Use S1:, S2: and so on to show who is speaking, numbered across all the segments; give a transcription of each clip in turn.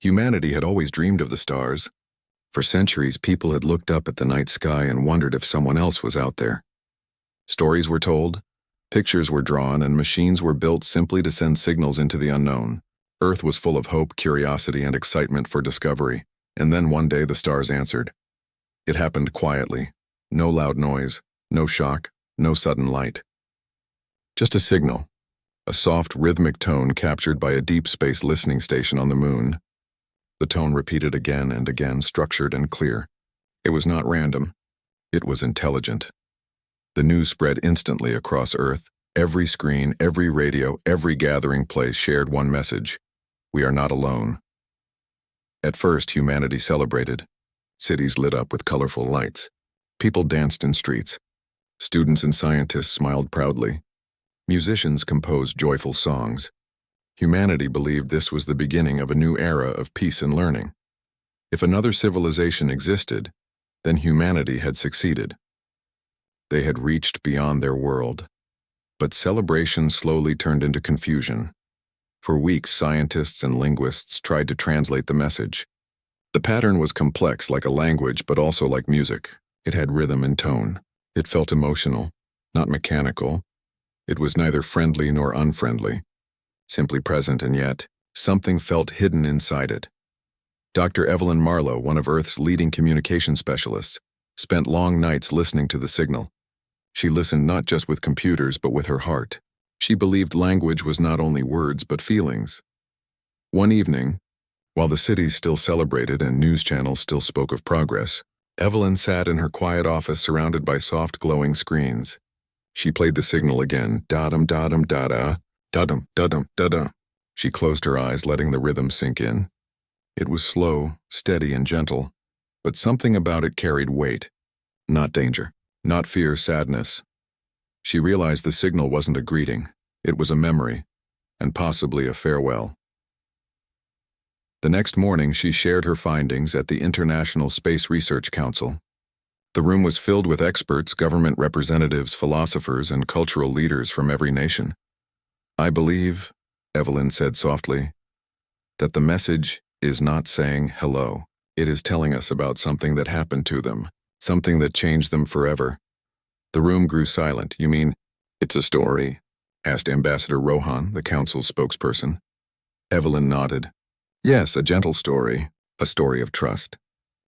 S1: Humanity had always dreamed of the stars. For centuries, people had looked up at the night sky and wondered if someone else was out there. Stories were told, pictures were drawn, and machines were built simply to send signals into the unknown. Earth was full of hope, curiosity, and excitement for discovery, and then one day the stars answered. It happened quietly. No loud noise, no shock, no sudden light. Just a signal, a soft, rhythmic tone captured by a deep space listening station on the moon. The tone repeated again and again, structured and clear. It was not random. It was intelligent. The news spread instantly across Earth. Every screen, every radio, every gathering place shared one message. We are not alone. At first, humanity celebrated. Cities lit up with colorful lights. People danced in streets. Students and scientists smiled proudly. Musicians composed joyful songs. Humanity believed this was the beginning of a new era of peace and learning. If another civilization existed, then humanity had succeeded. They had reached beyond their world. But celebration slowly turned into confusion. For weeks, scientists and linguists tried to translate the message. The pattern was complex like a language, but also like music. It had rhythm and tone. It felt emotional, not mechanical. It was neither friendly nor unfriendly. Simply present, and yet, something felt hidden inside it. Dr. Evelyn Marlowe, one of Earth's leading communication specialists, spent long nights listening to the signal. She listened not just with computers, but with her heart. She believed language was not only words, but feelings. One evening, while the cities still celebrated and news channels still spoke of progress, Evelyn sat in her quiet office surrounded by soft glowing screens. She played the signal again, da-dum, da-dum, da-da. Da-dum, da-dum, da-da. She closed her eyes, letting the rhythm sink in. It was slow, steady, and gentle, but something about it carried weight. Not danger, not fear, sadness. She realized the signal wasn't a greeting. It was a memory, and possibly a farewell. The next morning, she shared her findings at the International Space Research Council. The room was filled with experts, government representatives, philosophers, and cultural leaders from every nation. I believe, Evelyn said softly, that the message is not saying hello. It is telling us about something that happened to them, something that changed them forever. The room grew silent. You mean, it's a story? Asked Ambassador Rohan, the council's spokesperson. Evelyn nodded. Yes, a gentle story, a story of trust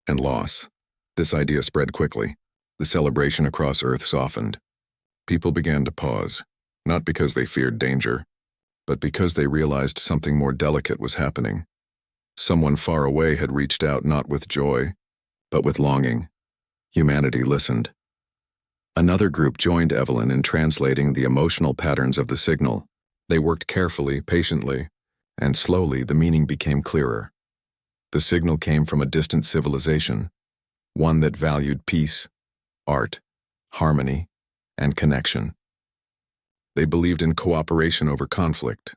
S1: and loss. This idea spread quickly. The celebration across Earth softened. People began to pause. Not because they feared danger, but because they realized something more delicate was happening. Someone far away had reached out not with joy, but with longing. Humanity listened. Another group joined Evelyn in translating the emotional patterns of the signal. They worked carefully, patiently, and slowly the meaning became clearer. The signal came from a distant civilization, one that valued peace, art, harmony, and connection. They believed in cooperation over conflict.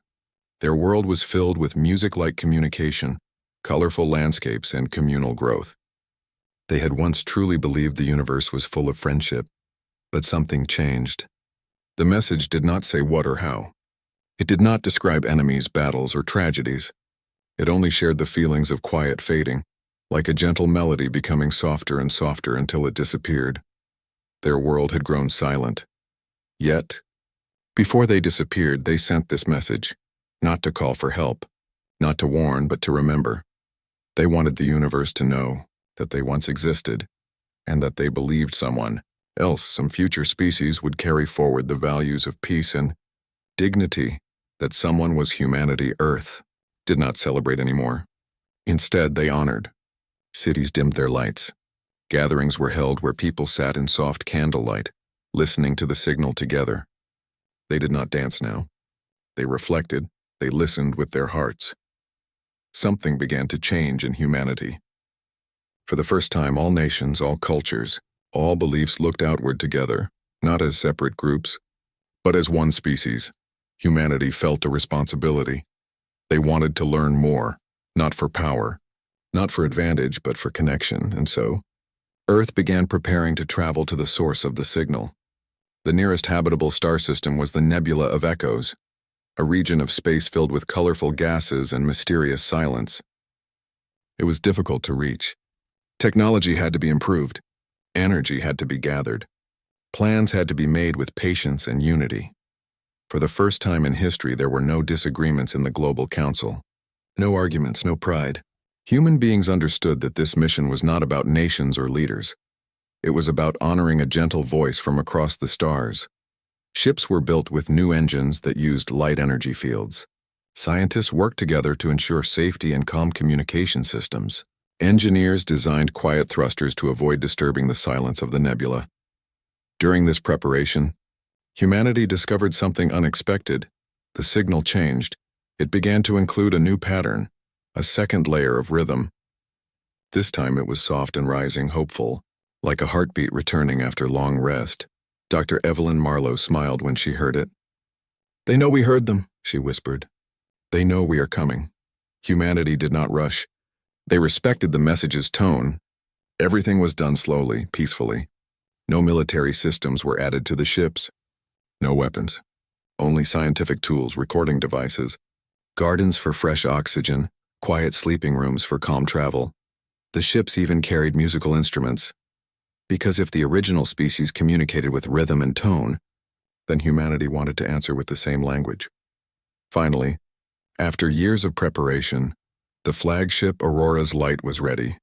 S1: Their world was filled with music-like communication, colorful landscapes, and communal growth. They had once truly believed the universe was full of friendship, but something changed. The message did not say what or how. It did not describe enemies, battles, or tragedies. It only shared the feelings of quiet fading, like a gentle melody becoming softer and softer until it disappeared. Their world had grown silent. Yet, before they disappeared, they sent this message, not to call for help, not to warn, but to remember. They wanted the universe to know that they once existed, and that they believed someone else, some future species, would carry forward the values of peace and dignity. That someone was humanity. Earth did not celebrate anymore. Instead, they honored. Cities dimmed their lights. Gatherings were held where people sat in soft candlelight, listening to the signal together. They did not dance now. They reflected, they listened with their hearts. Something began to change in humanity. For the first time, all nations, all cultures, all beliefs looked outward together, not as separate groups, but as one species. Humanity felt a responsibility. They wanted to learn more, not for power, not for advantage, but for connection, and so, Earth began preparing to travel to the source of the signal. The nearest habitable star system was the Nebula of Echoes, a region of space filled with colorful gases and mysterious silence. It was difficult to reach. Technology had to be improved. Energy had to be gathered. Plans had to be made with patience and unity. For the first time in history, there were no disagreements in the Global Council. No arguments, no pride. Human beings understood that this mission was not about nations or leaders. It was about honoring a gentle voice from across the stars. Ships were built with new engines that used light energy fields. Scientists worked together to ensure safety and calm communication systems. Engineers designed quiet thrusters to avoid disturbing the silence of the nebula. During this preparation, humanity discovered something unexpected. The signal changed. It began to include a new pattern, a second layer of rhythm. This time it was soft and rising, hopeful, like a heartbeat returning after long rest. Dr. Evelyn Marlowe smiled when she heard it. "They know we heard them," she whispered. "They know we are coming." Humanity did not rush. They respected the message's tone. Everything was done slowly, peacefully. No military systems were added to the ships. No weapons. Only scientific tools, recording devices, gardens for fresh oxygen, quiet sleeping rooms for calm travel. The ships even carried musical instruments. Because if the original species communicated with rhythm and tone, then humanity wanted to answer with the same language. Finally, after years of preparation, the flagship Aurora's light was ready.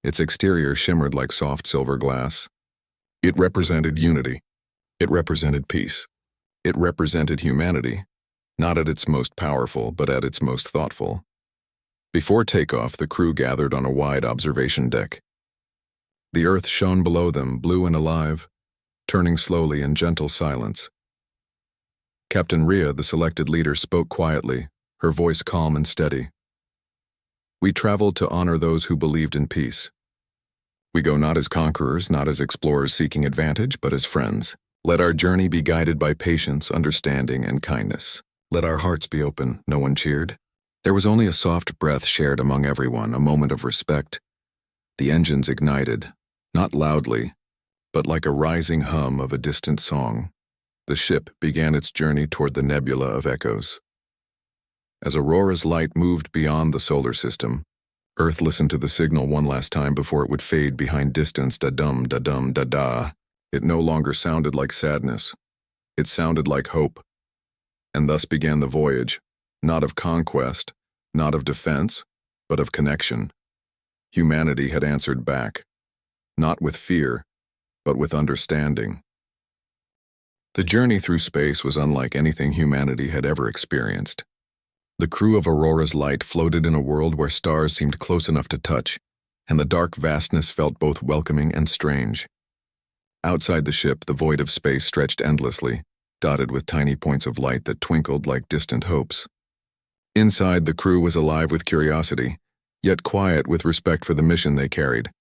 S1: Its exterior shimmered like soft silver glass. It represented unity. It represented peace. It represented humanity, not at its most powerful, but at its most thoughtful. Before takeoff, the crew gathered on a wide observation deck. The earth shone below them, blue and alive, turning slowly in gentle silence. Captain Rhea, the selected leader, spoke quietly, her voice calm and steady. "We traveled to honor those who believed in peace. We go not as conquerors, not as explorers seeking advantage, but as friends. Let our journey be guided by patience, understanding, and kindness. Let our hearts be open," no one cheered. There was only a soft breath shared among everyone, a moment of respect. The engines ignited, not loudly, but like a rising hum of a distant song. The ship began its journey toward the nebula of echoes. As Aurora's light moved beyond the solar system, Earth listened to the signal one last time before it would fade behind distance. Da-dum, da-dum, da-da. It no longer sounded like sadness. It sounded like hope. And thus began the voyage, not of conquest, not of defense, but of connection. Humanity had answered back, not with fear, but with understanding. The journey through space was unlike anything humanity had ever experienced. The crew of Aurora's light floated in a world where stars seemed close enough to touch, and the dark vastness felt both welcoming and strange. Outside the ship, the void of space stretched endlessly, dotted with tiny points of light that twinkled like distant hopes. Inside, the crew was alive with curiosity, yet quiet with respect for the mission they carried.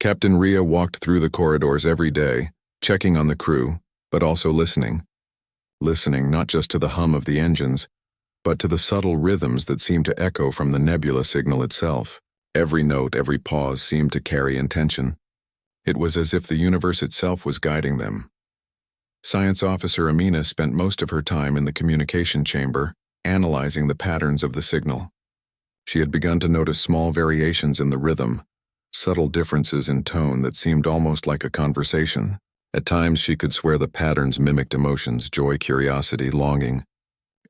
S1: Captain Rhea walked through the corridors every day, checking on the crew, but also listening. Listening not just to the hum of the engines, but to the subtle rhythms that seemed to echo from the nebula signal itself. Every note, every pause seemed to carry intention. It was as if the universe itself was guiding them. Science Officer Amina spent most of her time in the communication chamber, analyzing the patterns of the signal. She had begun to notice small variations in the rhythm, subtle differences in tone that seemed almost like a conversation. At times she could swear the patterns mimicked emotions, joy, curiosity, longing.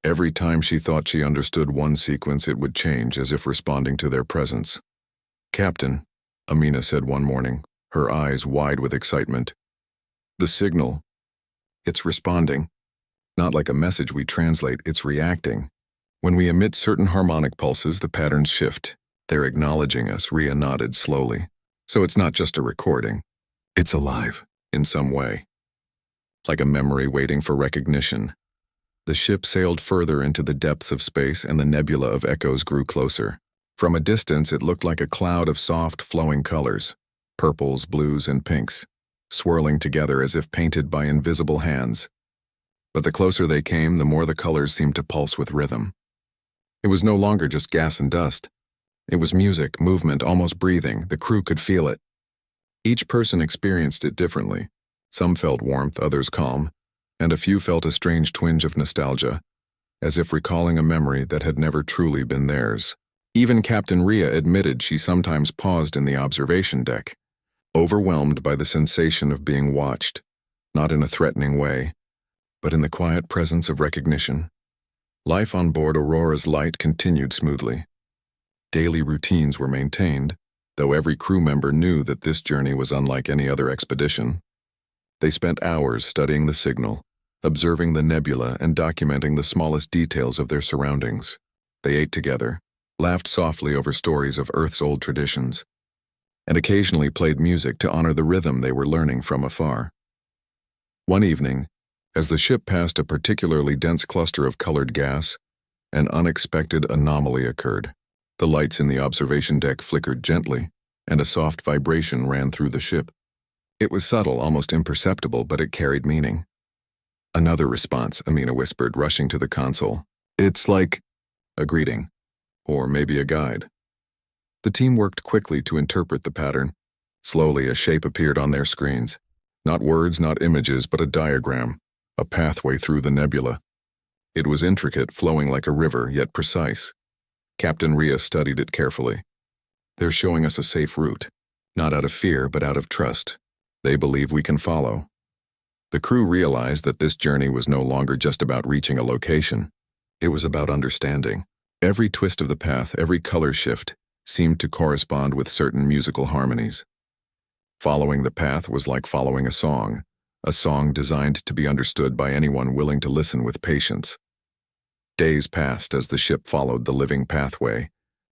S1: Every time she thought she understood one sequence, it would change, as if responding to their presence. "Captain," Amina said one morning, her eyes wide with excitement. "The signal, it's responding. Not like a message we translate, it's reacting. When we emit certain harmonic pulses, the patterns shift. They're acknowledging us," Rhea nodded slowly. "So it's not just a recording. It's alive, in some way. Like a memory waiting for recognition." The ship sailed further into the depths of space, and the nebula of echoes grew closer. From a distance, it looked like a cloud of soft, flowing colors, purples, blues, and pinks, swirling together as if painted by invisible hands. But the closer they came, the more the colors seemed to pulse with rhythm. It was no longer just gas and dust. It was music, movement, almost breathing. The crew could feel it. Each person experienced it differently. Some felt warmth, others calm, and a few felt a strange twinge of nostalgia, as if recalling a memory that had never truly been theirs. Even Captain Rhea admitted she sometimes paused in the observation deck, overwhelmed by the sensation of being watched, not in a threatening way, but in the quiet presence of recognition. Life on board Aurora's Light continued smoothly. Daily routines were maintained, though every crew member knew that this journey was unlike any other expedition. They spent hours studying the signal, observing the nebula, and documenting the smallest details of their surroundings. They ate together, laughed softly over stories of Earth's old traditions, and occasionally played music to honor the rhythm they were learning from afar. One evening, as the ship passed a particularly dense cluster of colored gas, an unexpected anomaly occurred. The lights in the observation deck flickered gently, and a soft vibration ran through the ship. It was subtle, almost imperceptible, but it carried meaning. "Another response," Amina whispered, rushing to the console. "It's like a greeting, or maybe a guide." The team worked quickly to interpret the pattern. Slowly, a shape appeared on their screens. Not words, not images, but a diagram, a pathway through the nebula. It was intricate, flowing like a river, yet precise. Captain Rhea studied it carefully. "They're showing us a safe route, not out of fear, but out of trust. They believe we can follow." The crew realized that this journey was no longer just about reaching a location. It was about understanding. Every twist of the path, every color shift, seemed to correspond with certain musical harmonies. Following the path was like following a song designed to be understood by anyone willing to listen with patience. Days passed as the ship followed the living pathway.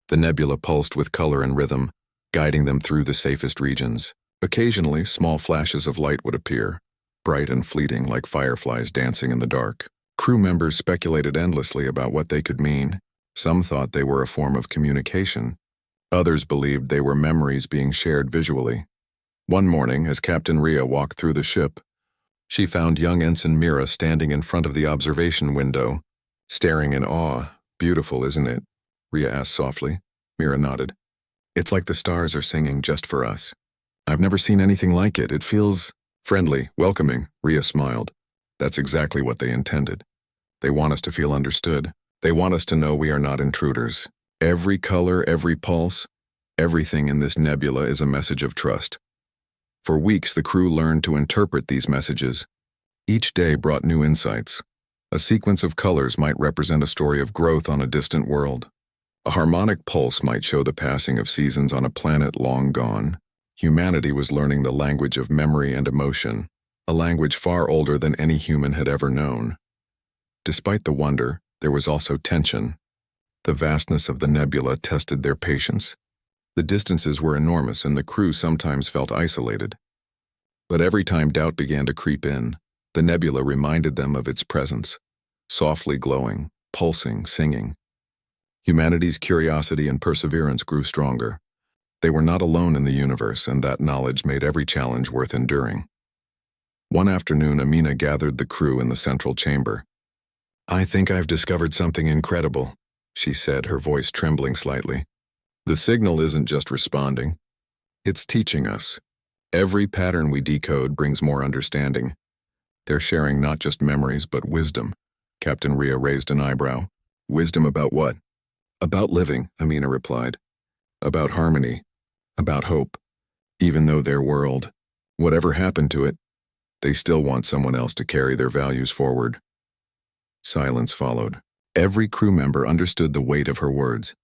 S1: The nebula pulsed with color and rhythm, guiding them through the safest regions. Occasionally, small flashes of light would appear, bright and fleeting like fireflies dancing in the dark. Crew members speculated endlessly about what they could mean. Some thought they were a form of communication. Others believed they were memories being shared visually. One morning, as Captain Rhea walked through the ship, she found young Ensign Mira standing in front of the observation window, staring in awe. "Beautiful, isn't it?" Rhea asked softly. Mira nodded. "It's like the stars are singing just for us. I've never seen anything like it. It feels friendly, welcoming." Rhea smiled. "That's exactly what they intended. They want us to feel understood. They want us to know we are not intruders. Every color, every pulse, everything in this nebula is a message of trust." For weeks, the crew learned to interpret these messages. Each day brought new insights. A sequence of colors might represent a story of growth on a distant world. A harmonic pulse might show the passing of seasons on a planet long gone. Humanity was learning the language of memory and emotion, a language far older than any human had ever known. Despite the wonder, there was also tension. The vastness of the nebula tested their patience. The distances were enormous, and the crew sometimes felt isolated. But every time doubt began to creep in, the nebula reminded them of its presence, softly glowing, pulsing, singing. Humanity's curiosity and perseverance grew stronger. They were not alone in the universe, and that knowledge made every challenge worth enduring. One afternoon, Amina gathered the crew in the central chamber. "I think I've discovered something incredible," she said, her voice trembling slightly. "The signal isn't just responding. It's teaching us. Every pattern we decode brings more understanding. They're sharing not just memories, but wisdom." Captain Rhea raised an eyebrow. "Wisdom about what?" "About living," Amina replied. "About harmony. About hope. Even though their world, whatever happened to it, they still want someone else to carry their values forward." Silence followed. Every crew member understood the weight of her words.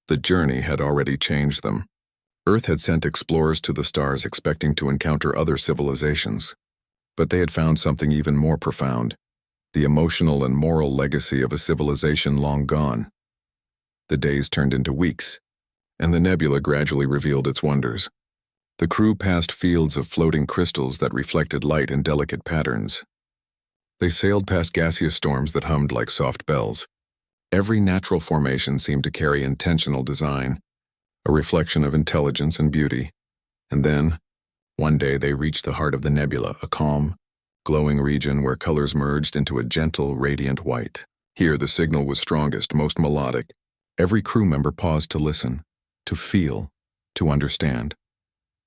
S1: The journey had already changed them. Earth had sent explorers to the stars expecting to encounter other civilizations. But they had found something even more profound, the emotional and moral legacy of a civilization long gone. The days turned into weeks, and the nebula gradually revealed its wonders. The crew passed fields of floating crystals that reflected light in delicate patterns. They sailed past gaseous storms that hummed like soft bells. Every natural formation seemed to carry intentional design, a reflection of intelligence and beauty. And then, one day they reached the heart of the nebula, a calm, glowing region where colors merged into a gentle, radiant white. Here the signal was strongest, most melodic. Every crew member paused to listen, to feel, to understand.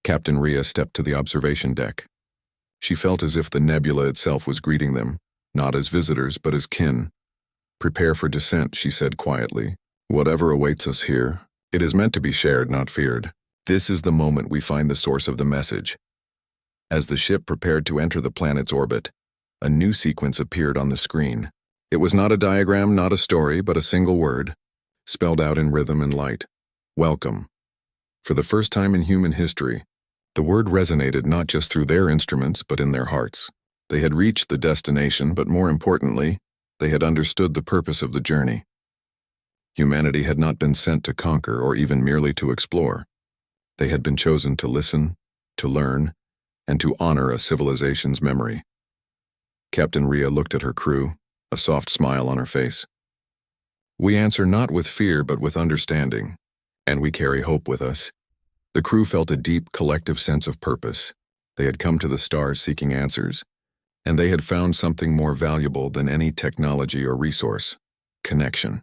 S1: Captain Rhea stepped to the observation deck. She felt as if the nebula itself was greeting them, not as visitors, but as kin. "Prepare for descent," she said quietly. Whatever awaits us here, it is meant to be shared, not feared. This is the moment we find the source of the message. As the ship prepared to enter the planet's orbit, a new sequence appeared on the screen. It was not a diagram, not a story, but a single word, spelled out in rhythm and light. Welcome. For the first time in human history, the word resonated not just through their instruments, but in their hearts. They had reached the destination, but more importantly, they had understood the purpose of the journey. Humanity had not been sent to conquer or even merely to explore. They had been chosen to listen, to learn, and to honor a civilization's memory. Captain Rhea looked at her crew, a soft smile on her face. We answer not with fear but with understanding, and we carry hope with us. The crew felt a deep collective sense of purpose. They had come to the stars seeking answers, and they had found something more valuable than any technology or resource: connection.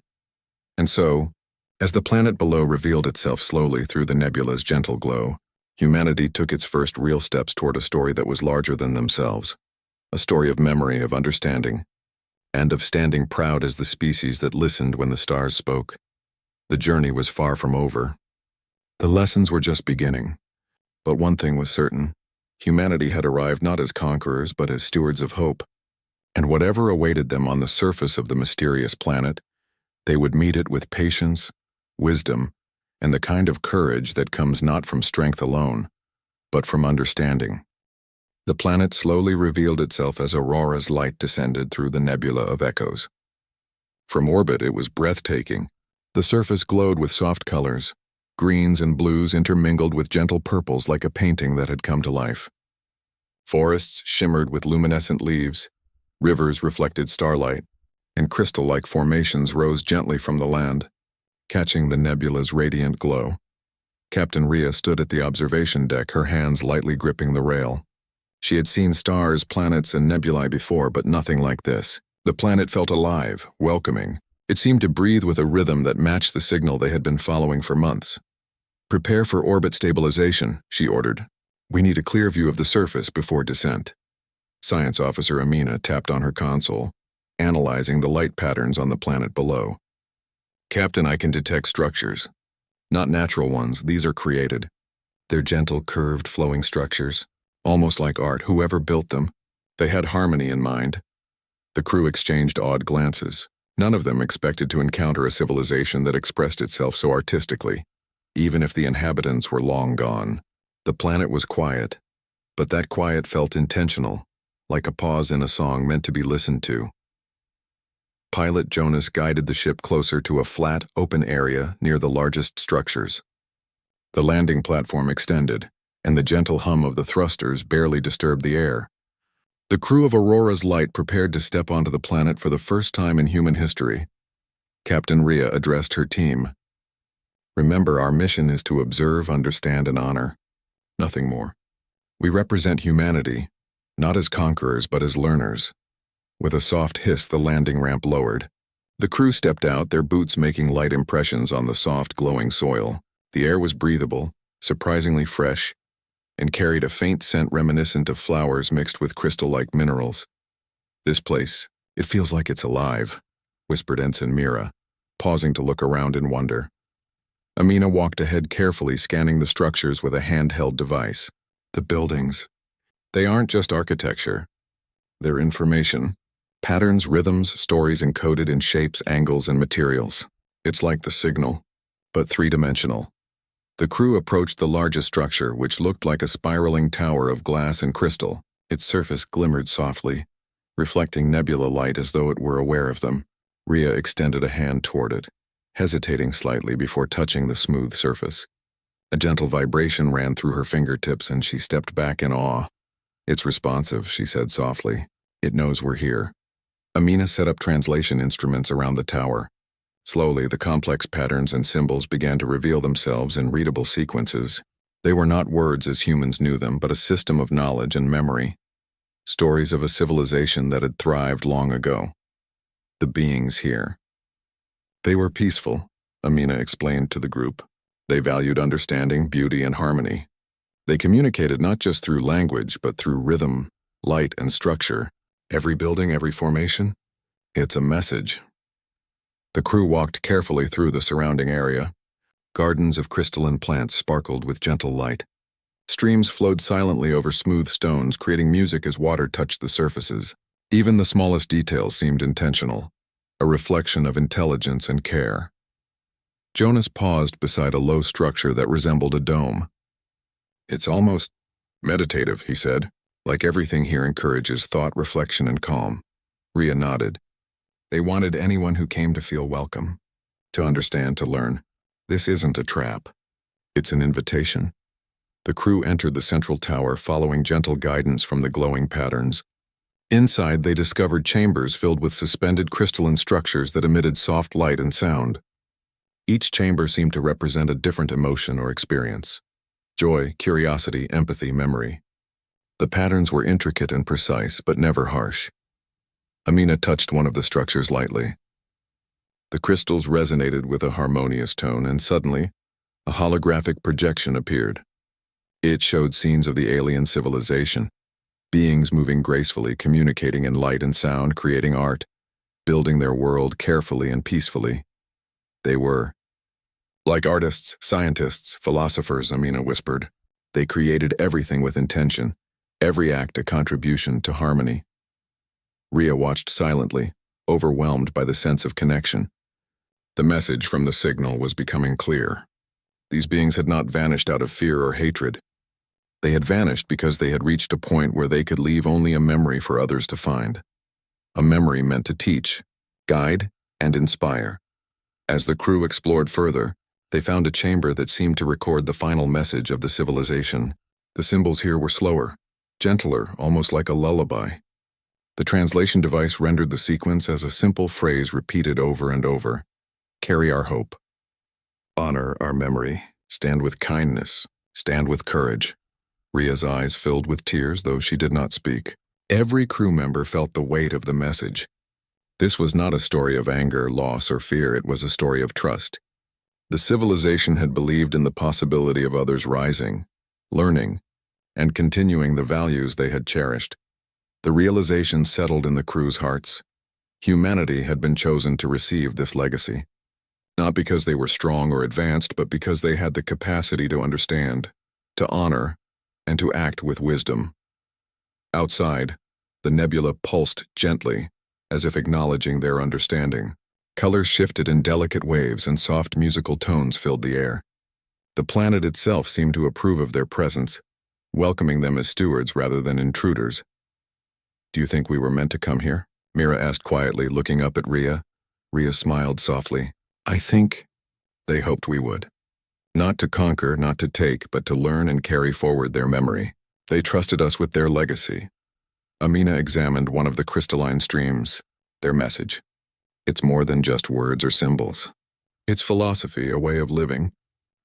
S1: And so, as the planet below revealed itself slowly through the nebula's gentle glow, humanity took its first real steps toward a story that was larger than themselves. A story of memory, of understanding, and of standing proud as the species that listened when the stars spoke. The journey was far from over. The lessons were just beginning. But one thing was certain: humanity had arrived not as conquerors but as stewards of hope. And whatever awaited them on the surface of the mysterious planet, they would meet it with patience, wisdom, and the kind of courage that comes not from strength alone, but from understanding. The planet slowly revealed itself as Aurora's light descended through the nebula of echoes. From orbit it was breathtaking. The surface glowed with soft colors, greens and blues intermingled with gentle purples like a painting that had come to life. Forests shimmered with luminescent leaves, rivers reflected starlight, and crystal-like formations rose gently from the land, catching the nebula's radiant glow. Captain Rhea stood at the observation deck, her hands lightly gripping the rail. She had seen stars, planets, and nebulae before, but nothing like this. The planet felt alive, welcoming. It seemed to breathe with a rhythm that matched the signal they had been following for months. "Prepare for orbit stabilization," she ordered. "We need a clear view of the surface before descent." Science Officer Amina tapped on her console, analyzing the light patterns on the planet below. "Captain, I can detect structures. Not natural ones, these are created. They're gentle, curved, flowing structures, almost like art. Whoever built them, they had harmony in mind." The crew exchanged awed glances. None of them expected to encounter a civilization that expressed itself so artistically, even if the inhabitants were long gone. The planet was quiet, but that quiet felt intentional, like a pause in a song meant to be listened to. Pilot Jonas guided the ship closer to a flat, open area near the largest structures. The landing platform extended, and the gentle hum of the thrusters barely disturbed the air. The crew of Aurora's Light prepared to step onto the planet for the first time in human history. Captain Rhea addressed her team. "Remember, our mission is to observe, understand, and honor. Nothing more. We represent humanity, not as conquerors but as learners." With a soft hiss, the landing ramp lowered. The crew stepped out, their boots making light impressions on the soft, glowing soil. The air was breathable, surprisingly fresh, and carried a faint scent reminiscent of flowers mixed with crystal-like minerals. "This place, it feels like it's alive," whispered Ensign Mira, pausing to look around in wonder. Amina walked ahead carefully, scanning the structures with a handheld device. The buildings. They aren't just architecture. They're information. Patterns, rhythms, stories encoded in shapes, angles, and materials. It's like the signal, but three-dimensional. The crew approached the largest structure, which looked like a spiraling tower of glass and crystal. Its surface glimmered softly, reflecting nebula light as though it were aware of them. Rhea extended a hand toward it, hesitating slightly before touching the smooth surface. A gentle vibration ran through her fingertips and she stepped back in awe. "It's responsive," she said softly. "It knows we're here." Amina set up translation instruments around the tower. Slowly, the complex patterns and symbols began to reveal themselves in readable sequences. They were not words as humans knew them, but a system of knowledge and memory. Stories of a civilization that had thrived long ago. The beings here. They were peaceful, Amina explained to the group. They valued understanding, beauty, and harmony. They communicated not just through language, but through rhythm, light, and structure. Every building, every formation, it's a message. The crew walked carefully through the surrounding area. Gardens of crystalline plants sparkled with gentle light. Streams flowed silently over smooth stones, creating music as water touched the surfaces. Even the smallest details seemed intentional, a reflection of intelligence and care. Jonas paused beside a low structure that resembled a dome. "It's almost meditative," he said. "Like everything here encourages thought, reflection, and calm." Rhea nodded. They wanted anyone who came to feel welcome, to understand, to learn. This isn't a trap. It's an invitation. The crew entered the central tower, following gentle guidance from the glowing patterns. Inside, they discovered chambers filled with suspended crystalline structures that emitted soft light and sound. Each chamber seemed to represent a different emotion or experience: joy, curiosity, empathy, memory. The patterns were intricate and precise, but never harsh. Amina touched one of the structures lightly. The crystals resonated with a harmonious tone, and suddenly, a holographic projection appeared. It showed scenes of the alien civilization, beings moving gracefully, communicating in light and sound, creating art, building their world carefully and peacefully. They were like artists, scientists, philosophers, Amina whispered. They created everything with intention, every act a contribution to harmony. Rhea watched silently, overwhelmed by the sense of connection. The message from the signal was becoming clear. These beings had not vanished out of fear or hatred. They had vanished because they had reached a point where they could leave only a memory for others to find. A memory meant to teach, guide, and inspire. As the crew explored further, they found a chamber that seemed to record the final message of the civilization. The symbols here were slower, gentler, almost like a lullaby. The translation device rendered the sequence as a simple phrase repeated over and over. Carry our hope. Honor our memory. Stand with kindness. Stand with courage. Rhea's eyes filled with tears, though she did not speak. Every crew member felt the weight of the message. This was not a story of anger, loss, or fear. It was a story of trust. The civilization had believed in the possibility of others rising, learning, and continuing the values they had cherished. The realization settled in the crew's hearts. Humanity had been chosen to receive this legacy, not because they were strong or advanced, but because they had the capacity to understand, to honor, and to act with wisdom. Outside, the nebula pulsed gently, as if acknowledging their understanding. Colors shifted in delicate waves, and soft musical tones filled the air. The planet itself seemed to approve of their presence, welcoming them as stewards rather than intruders. "Do you think we were meant to come here?" Mira asked quietly, looking up at Rhea. Rhea smiled softly. "I think they hoped we would. Not to conquer, not to take, but to learn and carry forward their memory. They trusted us with their legacy." Amina examined one of the crystalline streams. Their message. It's more than just words or symbols. It's philosophy, a way of living.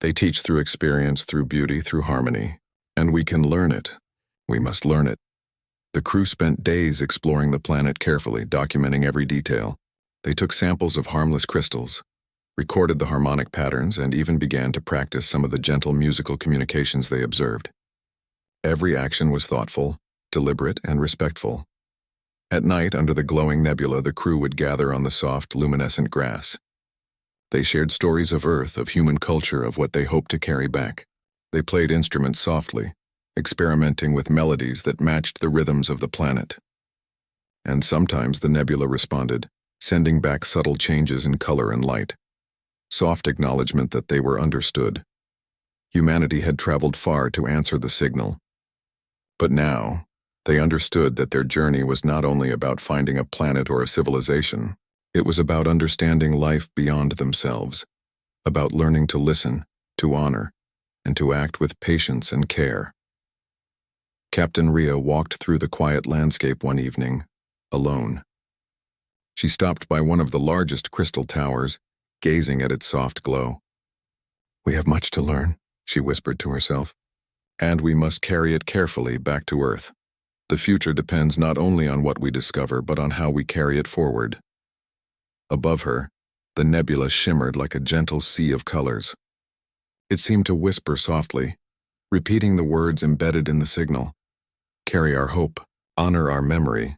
S1: They teach through experience, through beauty, through harmony. And we can learn it. We must learn it. The crew spent days exploring the planet carefully, documenting every detail. They took samples of harmless crystals, recorded the harmonic patterns, and even began to practice some of the gentle musical communications they observed. Every action was thoughtful, deliberate, and respectful. At night, under the glowing nebula, the crew would gather on the soft, luminescent grass. They shared stories of Earth, of human culture, of what they hoped to carry back. They played instruments softly, experimenting with melodies that matched the rhythms of the planet. And sometimes the nebula responded, sending back subtle changes in color and light. Soft acknowledgement that they were understood. Humanity had traveled far to answer the signal. But now, they understood that their journey was not only about finding a planet or a civilization. It was about understanding life beyond themselves, about learning to listen, to honor, and to act with patience and care. Captain Rhea walked through the quiet landscape one evening, alone. She stopped by one of the largest crystal towers, gazing at its soft glow. "We have much to learn," she whispered to herself, "and we must carry it carefully back to Earth. The future depends not only on what we discover, but on how we carry it forward." Above her, the nebula shimmered like a gentle sea of colors. It seemed to whisper softly, repeating the words embedded in the signal. Carry our hope, honor our memory,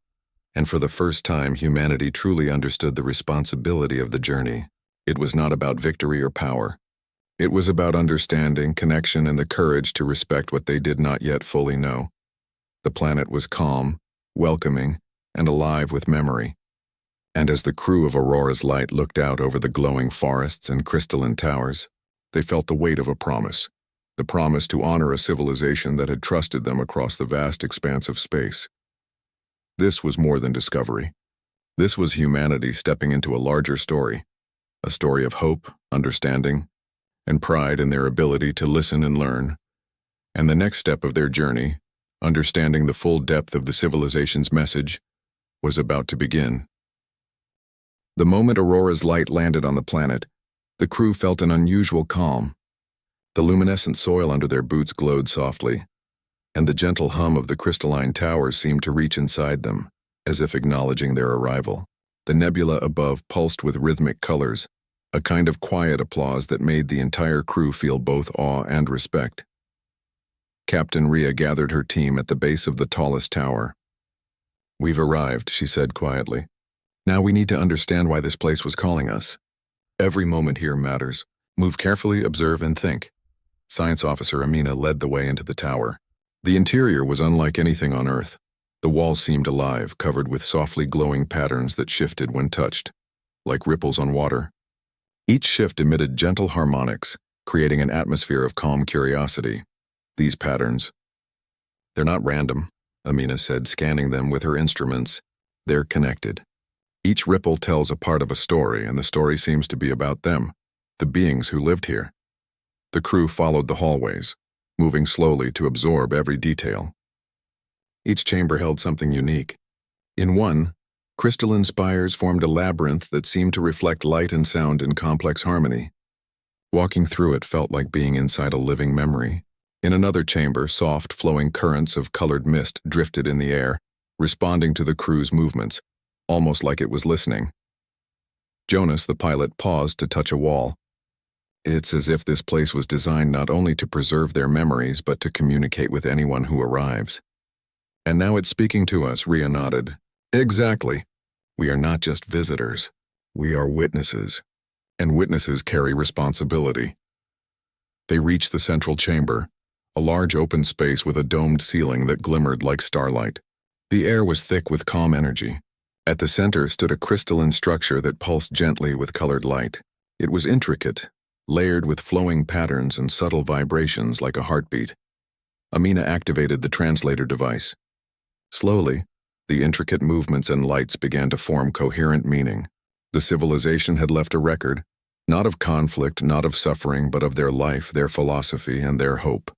S1: And for the first time, humanity truly understood the responsibility of the journey. It was not about victory or power. It was about understanding, connection, and the courage to respect what they did not yet fully know. The planet was calm, welcoming, and alive with memory. And as the crew of Aurora's Light looked out over the glowing forests and crystalline towers, they felt the weight of a promise. The promise to honor a civilization that had trusted them across the vast expanse of space. This was more than discovery. This was humanity stepping into a larger story. A story of hope, understanding, and pride in their ability to listen and learn. And the next step of their journey, understanding the full depth of the civilization's message, was about to begin. The moment Aurora's Light landed on the planet, the crew felt an unusual calm. The luminescent soil under their boots glowed softly, and the gentle hum of the crystalline towers seemed to reach inside them, as if acknowledging their arrival. The nebula above pulsed with rhythmic colors, a kind of quiet applause that made the entire crew feel both awe and respect. Captain Rhea gathered her team at the base of the tallest tower. "We've arrived," she said quietly. "Now we need to understand why this place was calling us. Every moment here matters. Move carefully, observe, and think." Science Officer Amina led the way into the tower. The interior was unlike anything on Earth. The walls seemed alive, covered with softly glowing patterns that shifted when touched, like ripples on water. Each shift emitted gentle harmonics, creating an atmosphere of calm curiosity. These patterns, "They're not random," Amina said, scanning them with her instruments. "They're connected. Each ripple tells a part of a story, and the story seems to be about them, the beings who lived here." The crew followed the hallways, moving slowly to absorb every detail. Each chamber held something unique. In one, crystalline spires formed a labyrinth that seemed to reflect light and sound in complex harmony. Walking through it felt like being inside a living memory. In another chamber, soft, flowing currents of colored mist drifted in the air, responding to the crew's movements, almost like it was listening. Jonas, the pilot, paused to touch a wall. It's as if this place was designed not only to preserve their memories, but to communicate with anyone who arrives. "And now it's speaking to us," Rhea nodded. "Exactly. We are not just visitors. We are witnesses. And witnesses carry responsibility." They reached the central chamber, a large open space with a domed ceiling that glimmered like starlight. The air was thick with calm energy. At the center stood a crystalline structure that pulsed gently with colored light. It was intricate, layered with flowing patterns and subtle vibrations like a heartbeat. Amina activated the translator device. Slowly, the intricate movements and lights began to form coherent meaning. The civilization had left a record, not of conflict, not of suffering, but of their life, their philosophy, and their hope.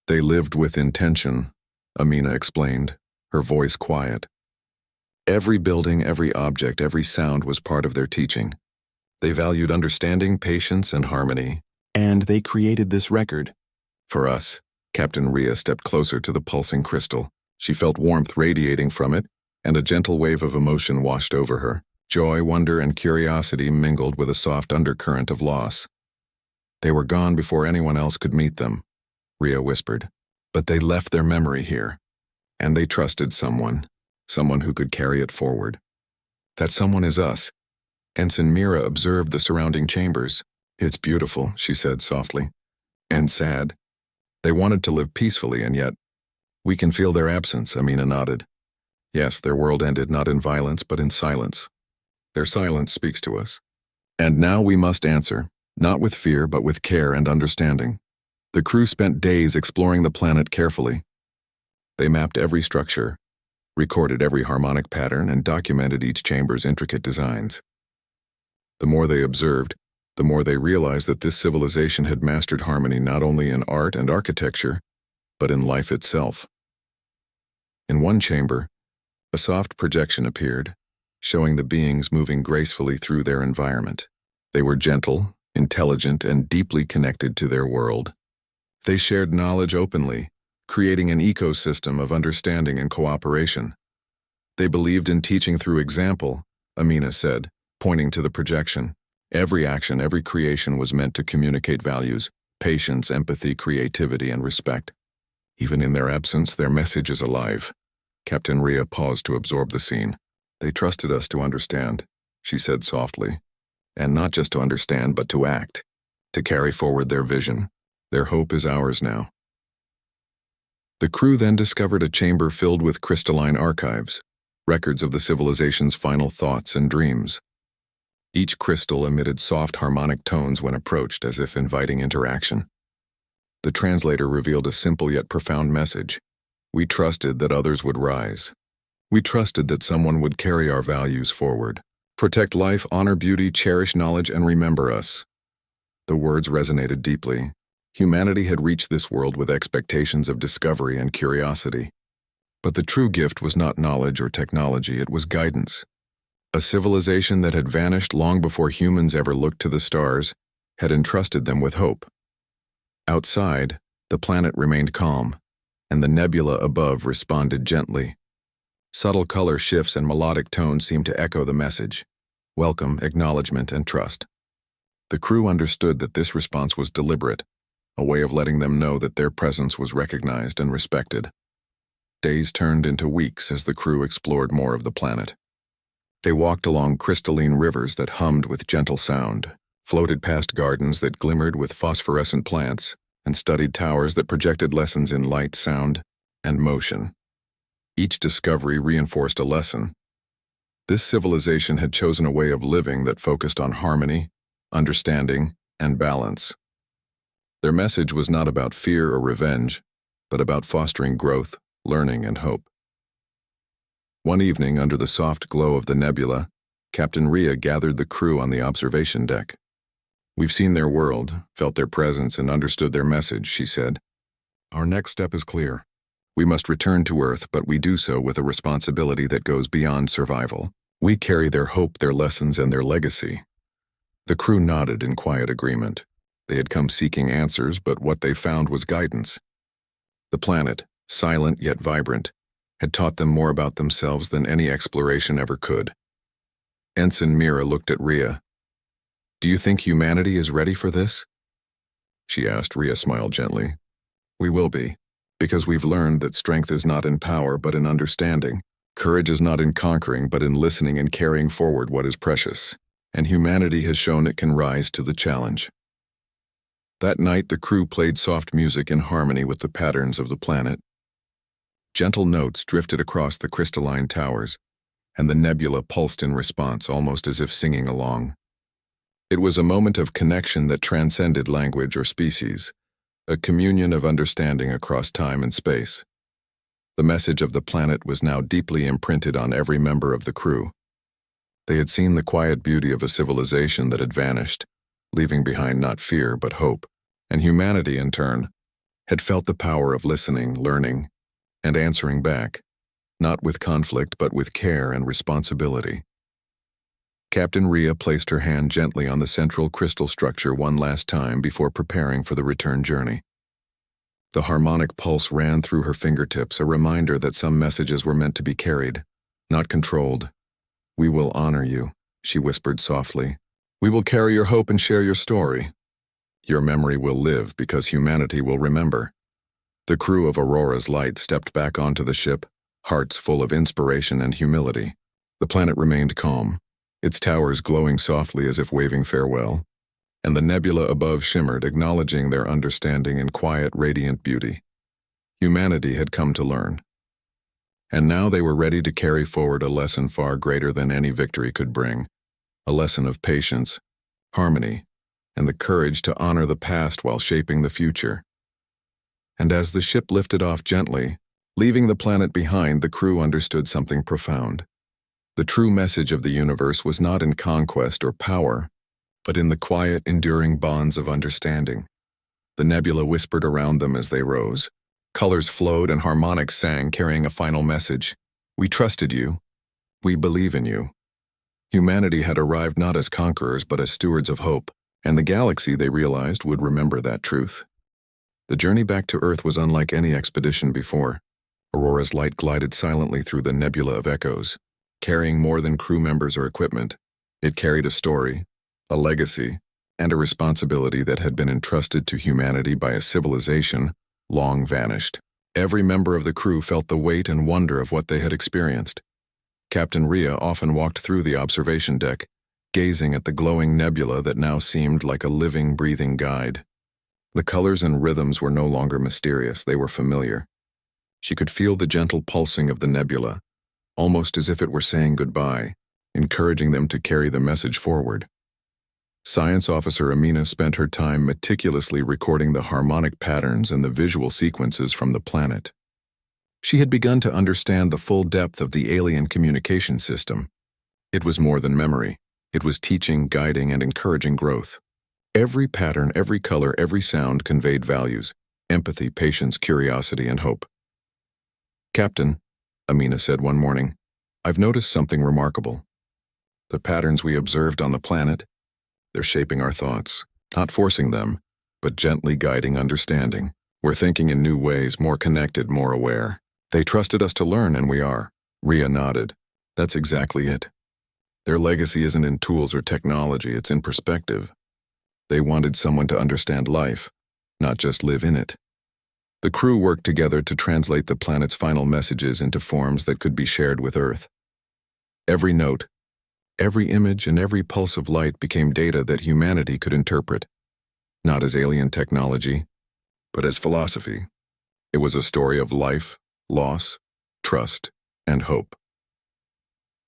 S1: "They lived with intention," Amina explained, her voice quiet. "Every building, every object, every sound was part of their teaching. They valued understanding, patience, and harmony, and they created this record. For us." Captain Rhea stepped closer to the pulsing crystal. She felt warmth radiating from it, and a gentle wave of emotion washed over her. Joy, wonder, and curiosity mingled with a soft undercurrent of loss. "They were gone before anyone else could meet them," Rhea whispered. "But they left their memory here, and they trusted someone who could carry it forward. That someone is us." Ensign Mira observed the surrounding chambers. "It's beautiful," she said softly. "And sad. They wanted to live peacefully, and yet we can feel their absence," Amina nodded. "Yes, their world ended not in violence, but in silence. Their silence speaks to us. And now we must answer, not with fear, but with care and understanding." The crew spent days exploring the planet carefully. They mapped every structure, recorded every harmonic pattern, and documented each chamber's intricate designs. The more they observed, the more they realized that this civilization had mastered harmony not only in art and architecture, but in life itself. In one chamber, a soft projection appeared, showing the beings moving gracefully through their environment. They were gentle, intelligent, and deeply connected to their world. They shared knowledge openly, creating an ecosystem of understanding and cooperation. They believed in teaching through example, Amina said, pointing to the projection. Every action, every creation was meant to communicate values, patience, empathy, creativity, and respect. Even in their absence, their message is alive. Captain Rhea paused to absorb the scene. "They trusted us to understand," she said softly. "And not just to understand, but to act, to carry forward their vision. Their hope is ours now." The crew then discovered a chamber filled with crystalline archives, records of the civilization's final thoughts and dreams. Each crystal emitted soft harmonic tones when approached, as if inviting interaction. The translator revealed a simple yet profound message. We trusted that others would rise. We trusted that someone would carry our values forward. Protect life, honor beauty, cherish knowledge, and remember us. The words resonated deeply. Humanity had reached this world with expectations of discovery and curiosity. But the true gift was not knowledge or technology, it was guidance. A civilization that had vanished long before humans ever looked to the stars had entrusted them with hope. Outside, the planet remained calm, and the nebula above responded gently. Subtle color shifts and melodic tones seemed to echo the message: welcome, acknowledgement, and trust. The crew understood that this response was deliberate, a way of letting them know that their presence was recognized and respected. Days turned into weeks as the crew explored more of the planet. They walked along crystalline rivers that hummed with gentle sound, floated past gardens that glimmered with phosphorescent plants, and studied towers that projected lessons in light, sound, and motion. Each discovery reinforced a lesson. This civilization had chosen a way of living that focused on harmony, understanding, and balance. Their message was not about fear or revenge, but about fostering growth, learning, and hope. One evening, under the soft glow of the nebula, Captain Rhea gathered the crew on the observation deck. "We've seen their world, felt their presence, and understood their message," she said. "Our next step is clear. We must return to Earth, but we do so with a responsibility that goes beyond survival. We carry their hope, their lessons, and their legacy." The crew nodded in quiet agreement. They had come seeking answers, but what they found was guidance. The planet, silent yet vibrant, had taught them more about themselves than any exploration ever could. Ensign Mira looked at Rhea. "Do you think humanity is ready for this?" she asked. Rhea smiled gently. "We will be, because we've learned that strength is not in power but in understanding. Courage is not in conquering but in listening and carrying forward what is precious. And humanity has shown it can rise to the challenge." That night, the crew played soft music in harmony with the patterns of the planet. Gentle notes drifted across the crystalline towers, and the nebula pulsed in response, almost as if singing along. It was a moment of connection that transcended language or species, a communion of understanding across time and space. The message of the planet was now deeply imprinted on every member of the crew. They had seen the quiet beauty of a civilization that had vanished, leaving behind not fear but hope, and humanity, in turn, had felt the power of listening, learning, and answering back, not with conflict but with care and responsibility. Captain Rhea placed her hand gently on the central crystal structure one last time before preparing for the return journey. The harmonic pulse ran through her fingertips, a reminder that some messages were meant to be carried, not controlled. "We will honor you," she whispered softly. "We will carry your hope and share your story. Your memory will live because humanity will remember." The crew of Aurora's Light stepped back onto the ship, hearts full of inspiration and humility. The planet remained calm, its towers glowing softly as if waving farewell, and the nebula above shimmered, acknowledging their understanding in quiet, radiant beauty. Humanity had come to learn. And now they were ready to carry forward a lesson far greater than any victory could bring, a lesson of patience, harmony, and the courage to honor the past while shaping the future. And as the ship lifted off gently, leaving the planet behind, the crew understood something profound. The true message of the universe was not in conquest or power, but in the quiet, enduring bonds of understanding. The nebula whispered around them as they rose. Colors flowed and harmonics sang, carrying a final message. "We trusted you. We believe in you." Humanity had arrived not as conquerors but as stewards of hope, and the galaxy, they realized, would remember that truth. The journey back to Earth was unlike any expedition before. Aurora's Light glided silently through the nebula of echoes, carrying more than crew members or equipment. It carried a story, a legacy, and a responsibility that had been entrusted to humanity by a civilization long vanished. Every member of the crew felt the weight and wonder of what they had experienced. Captain Rhea often walked through the observation deck, gazing at the glowing nebula that now seemed like a living, breathing guide. The colors and rhythms were no longer mysterious, they were familiar. She could feel the gentle pulsing of the nebula, almost as if it were saying goodbye, encouraging them to carry the message forward. Science Officer Amina spent her time meticulously recording the harmonic patterns and the visual sequences from the planet. She had begun to understand the full depth of the alien communication system. It was more than memory. It was teaching, guiding, and encouraging growth. Every pattern, every color, every sound conveyed values: empathy, patience, curiosity, and hope. "Captain," Amina said one morning, "I've noticed something remarkable. The patterns we observed on the planet, they're shaping our thoughts, not forcing them, but gently guiding understanding. We're thinking in new ways, more connected, more aware. They trusted us to learn, and we are." Rhea nodded. "That's exactly it. Their legacy isn't in tools or technology, it's in perspective. They wanted someone to understand life, not just live in it." The crew worked together to translate the planet's final messages into forms that could be shared with Earth. Every note, every image, and every pulse of light became data that humanity could interpret, not as alien technology, but as philosophy. It was a story of life, loss, trust, and hope.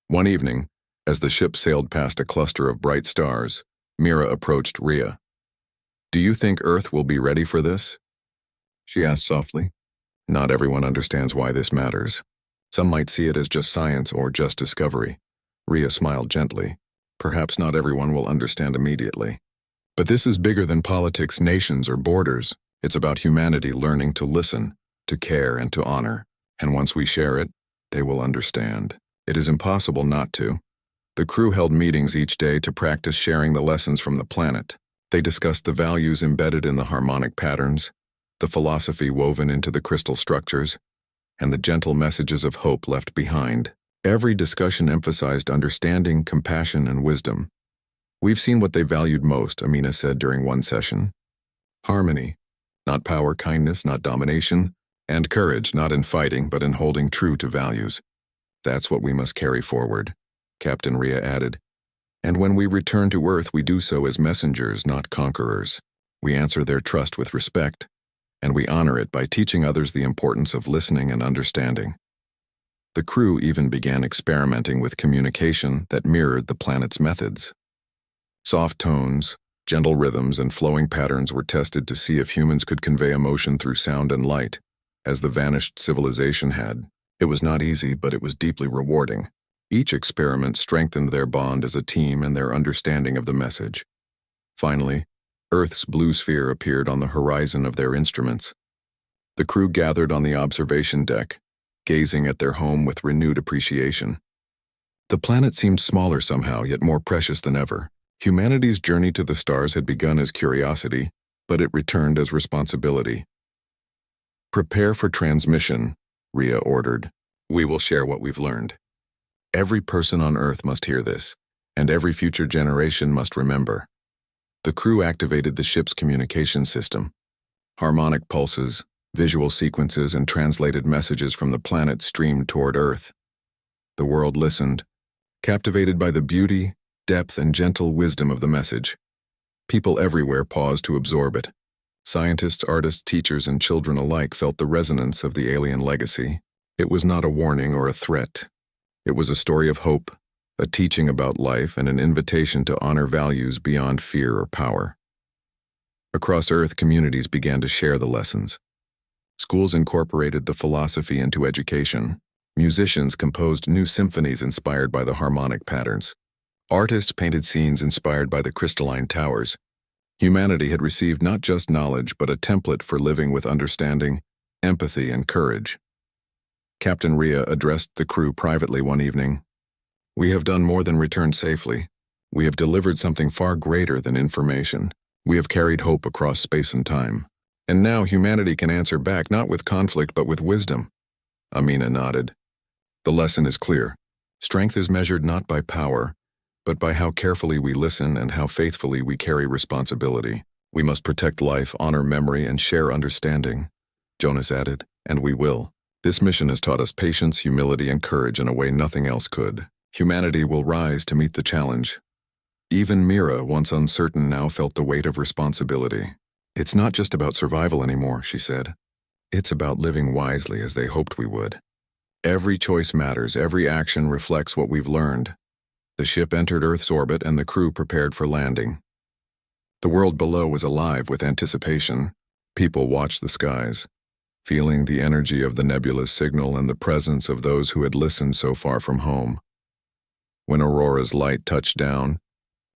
S1: One evening, as the ship sailed past a cluster of bright stars, Mira approached Rhea. "Do you think Earth will be ready for this?" she asked softly. "Not everyone understands why this matters. Some might see it as just science or just discovery." Rhea smiled gently. "Perhaps not everyone will understand immediately. But this is bigger than politics, nations, or borders. It's about humanity learning to listen, to care, and to honor. And once we share it, they will understand. It is impossible not to." The crew held meetings each day to practice sharing the lessons from the planet. They discussed the values embedded in the harmonic patterns, the philosophy woven into the crystal structures, and the gentle messages of hope left behind. Every discussion emphasized understanding, compassion, and wisdom. "We've seen what they valued most," Amina said during one session. "Harmony, not power, kindness, not domination, and courage, not in fighting, but in holding true to values. That's what we must carry forward," Captain Rhea added. "And when we return to Earth, we do so as messengers, not conquerors. We answer their trust with respect, and we honor it by teaching others the importance of listening and understanding." The crew even began experimenting with communication that mirrored the planet's methods. Soft tones, gentle rhythms, and flowing patterns were tested to see if humans could convey emotion through sound and light, as the vanished civilization had. It was not easy, but it was deeply rewarding. Each experiment strengthened their bond as a team and their understanding of the message. Finally, Earth's blue sphere appeared on the horizon of their instruments. The crew gathered on the observation deck, gazing at their home with renewed appreciation. The planet seemed smaller somehow, yet more precious than ever. Humanity's journey to the stars had begun as curiosity, but it returned as responsibility. "Prepare for transmission," Rhea ordered. "We will share what we've learned. Every person on Earth must hear this, and every future generation must remember." The crew activated the ship's communication system. Harmonic pulses, visual sequences, and translated messages from the planet streamed toward Earth. The world listened, captivated by the beauty, depth, and gentle wisdom of the message. People everywhere paused to absorb it. Scientists, artists, teachers, and children alike felt the resonance of the alien legacy. It was not a warning or a threat. It was a story of hope, a teaching about life, and an invitation to honor values beyond fear or power. Across Earth, communities began to share the lessons. Schools incorporated the philosophy into education. Musicians composed new symphonies inspired by the harmonic patterns. Artists painted scenes inspired by the crystalline towers. Humanity had received not just knowledge, but a template for living with understanding, empathy, and courage. Captain Rhea addressed the crew privately one evening. "We have done more than return safely. We have delivered something far greater than information. We have carried hope across space and time. And now humanity can answer back not with conflict but with wisdom." Amina nodded. "The lesson is clear. Strength is measured not by power, but by how carefully we listen and how faithfully we carry responsibility. We must protect life, honor memory, and share understanding," Jonas added. And we will. This mission has taught us patience, humility, and courage in a way nothing else could. Humanity will rise to meet the challenge. Even Mira, once uncertain, now felt the weight of responsibility. It's not just about survival anymore, she said. It's about living wisely as they hoped we would. Every choice matters, every action reflects what we've learned. The ship entered Earth's orbit and the crew prepared for landing. The world below was alive with anticipation. People watched the skies, feeling the energy of the nebulous signal and the presence of those who had listened so far from home. When Aurora's light touched down,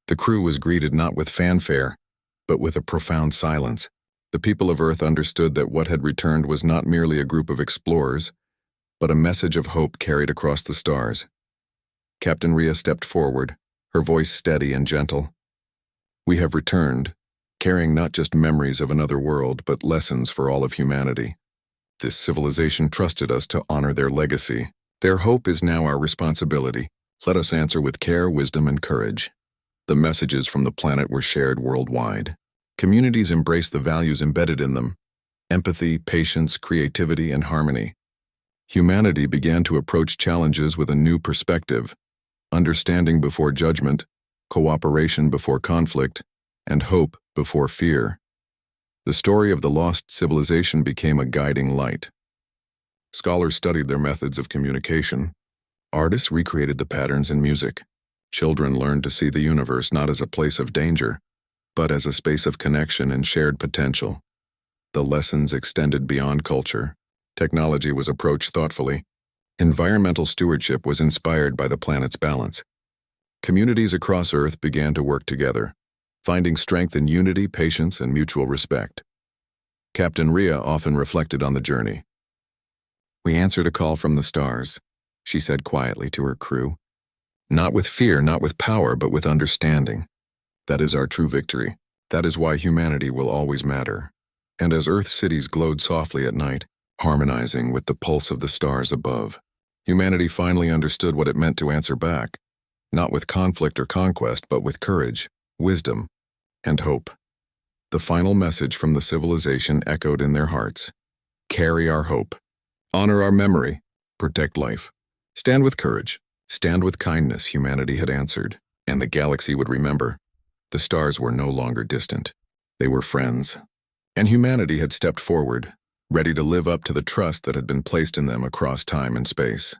S1: the crew was greeted not with fanfare, but with a profound silence. The people of Earth understood that what had returned was not merely a group of explorers, but a message of hope carried across the stars. Captain Rhea stepped forward, her voice steady and gentle. We have returned, carrying not just memories of another world, but lessons for all of humanity. This civilization trusted us to honor their legacy. Their hope is now our responsibility. Let us answer with care, wisdom, and courage. The messages from the planet were shared worldwide. Communities embraced the values embedded in them: empathy, patience, creativity, and harmony. Humanity began to approach challenges with a new perspective: understanding before judgment, cooperation before conflict, and hope before fear. The story of the lost civilization became a guiding light. Scholars studied their methods of communication. Artists recreated the patterns in music. Children learned to see the universe not as a place of danger, but as a space of connection and shared potential. The lessons extended beyond culture. Technology was approached thoughtfully. Environmental stewardship was inspired by the planet's balance. Communities across Earth began to work together, finding strength in unity, patience, and mutual respect. Captain Rhea often reflected on the journey. We answered a call from the stars, she said quietly to her crew. Not with fear, not with power, but with understanding. That is our true victory. That is why humanity will always matter. And as Earth's cities glowed softly at night, harmonizing with the pulse of the stars above, humanity finally understood what it meant to answer back, not with conflict or conquest, but with courage, wisdom, and hope. The final message from the civilization echoed in their hearts. Carry our hope. Honor our memory. Protect life. Stand with courage. Stand with kindness, humanity had answered, and the galaxy would remember. The stars were no longer distant. They were friends. And humanity had stepped forward, ready to live up to the trust that had been placed in them across time and space.